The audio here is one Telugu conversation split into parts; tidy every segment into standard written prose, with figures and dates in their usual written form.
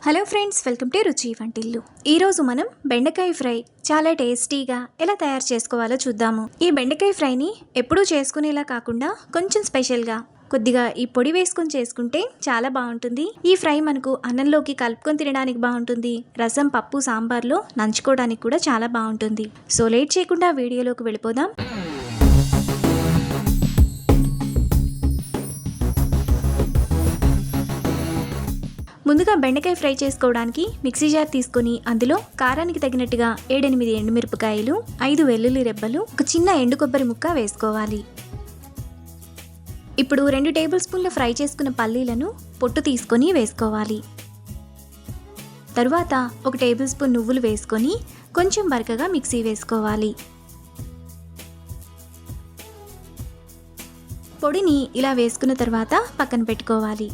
హలో ఫ్రెండ్స్, వెల్కమ్ టు రుచి వంటిల్లు. ఈరోజు మనం బెండకాయ ఫ్రై చాలా టేస్టీగా ఎలా తయారు చేసుకోవాలో చూద్దాము. ఈ బెండకాయ ఫ్రైని ఎప్పుడూ చేసుకునేలా కాకుండా కొంచెం స్పెషల్గా కొద్దిగా ఈ పొడి వేసుకొని చేసుకుంటే చాలా బాగుంటుంది. ఈ ఫ్రై మనకు అన్నంలోకి కలుపుకొని తినడానికి బాగుంటుంది. రసం, పప్పు, సాంబార్లో నంచుకోవడానికి కూడా చాలా బాగుంటుంది. సో లేట్ చేయకుండా వీడియోలోకి వెళ్ళిపోదాం. ముందుగా బెండకాయ ఫ్రై చేసుకోవడానికి మిక్సీ జార్ తీసుకొని అందులో కారానికి తగినట్టుగా 7-8 ఎండుమిరపకాయలు, 5 వెల్లుల్లి రెబ్బలు, ఒక చిన్న ఎండు కొబ్బరి ముక్క వేసుకోవాలి. ఇప్పుడు 2 టేబుల్ స్పూన్ల ఫ్రై చేసుకున్న పల్లీలను పొట్టు తీసుకొని వేసుకోవాలి. తరువాత 1 టేబుల్ స్పూన్ నువ్వులు వేసుకొని కొంచెం బరకగా మిక్సీ వేసుకోవాలి. పొడిని ఇలా వేసుకున్న తర్వాత పక్కన పెట్టుకోవాలి.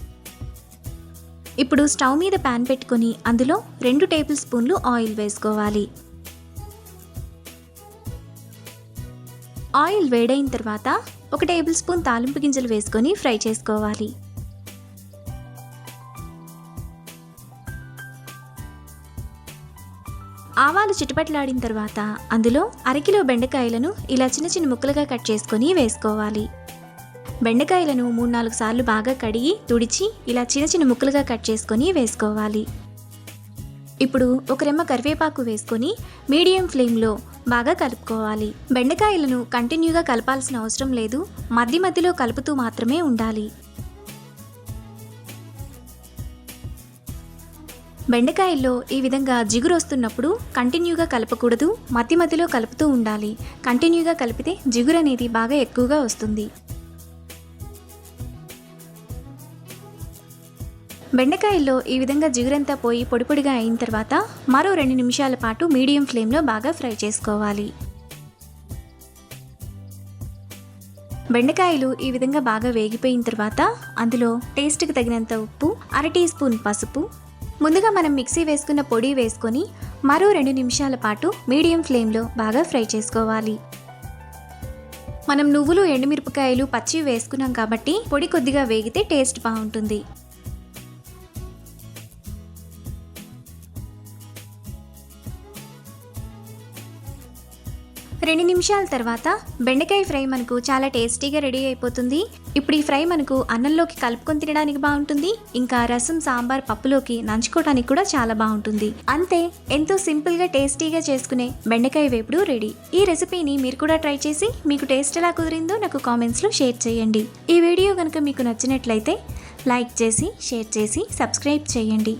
ఇప్పుడు స్టవ్ మీద ప్యాన్ పెట్టుకొని అందులో 2 టేబుల్ స్పూన్లు ఆయిల్ వేసుకోవాలి. ఆయిల్ వేడైన తర్వాత 1 టేబుల్ స్పూన్ తాలింపు గింజలు వేసుకొని ఫ్రై చేసుకోవాలి. ఆవాలు చిటపటలాడిన తర్వాత అందులో 1 కిలో బెండకాయలను ఇలా చిన్న చిన్న ముక్కలుగా కట్ చేసుకొని వేసుకోవాలి. బెండకాయలను 3-4 సార్లు బాగా కడిగి తుడిచి ఇలా చిన్న చిన్న ముక్కలుగా కట్ చేసుకొని వేసుకోవాలి. ఇప్పుడు 1 రెమ్మ కరివేపాకు వేసుకొని మీడియం ఫ్లేమ్లో బాగా కలుపుకోవాలి. బెండకాయలను కంటిన్యూగా కలపాల్సిన అవసరం లేదు, మధ్య మధ్యలో కలుపుతూ మాత్రమే ఉండాలి. బెండకాయల్లో ఈ విధంగా జిగురు వస్తున్నప్పుడు కంటిన్యూగా కలపకూడదు, మధ్య మధ్యలో కలుపుతూ ఉండాలి. కంటిన్యూగా కలిపితే జిగురు అనేది బాగా ఎక్కువగా వస్తుంది. బెండకాయల్లో ఈ విధంగా జిగురంతా పోయి పొడి పొడిగా అయిన తర్వాత మరో 2 నిమిషాల పాటు మీడియం ఫ్లేమ్లో బాగా ఫ్రై చేసుకోవాలి. బెండకాయలు ఈ విధంగా బాగా వేగిపోయిన తర్వాత అందులో టేస్ట్కి తగినంత ఉప్పు, 1/2 టీ స్పూన్ పసుపు, ముందుగా మనం మిక్సీ వేసుకున్న పొడి వేసుకొని మరో 2 నిమిషాల పాటు మీడియం ఫ్లేమ్లో బాగా ఫ్రై చేసుకోవాలి. మనం నువ్వులు, ఎండుమిరపకాయలు పచ్చివి వేసుకున్నాం కాబట్టి పొడి కొద్దిగా వేగితే టేస్ట్ బాగుంటుంది. 2 నిమిషాల తర్వాత బెండకాయ ఫ్రై మనకు చాలా టేస్టీగా రెడీ అయిపోతుంది. ఇప్పుడు ఈ ఫ్రై మనకు అన్నంలోకి కలుపుకొని తినడానికి బాగుంటుంది, ఇంకా రసం, సాంబార్, పప్పులోకి నంచుకోవడానికి కూడా చాలా బాగుంటుంది. అంతే, ఎంతో సింపుల్గా టేస్టీగా చేసుకునే బెండకాయ వేపుడు రెడీ. ఈ రెసిపీని మీరు కూడా ట్రై చేసి మీకు టేస్ట్ ఎలా కుదిరిందో నాకు కామెంట్స్లో షేర్ చేయండి. ఈ వీడియో కనుక మీకు నచ్చినట్లయితే లైక్ చేసి, షేర్ చేసి, సబ్స్క్రైబ్ చేయండి.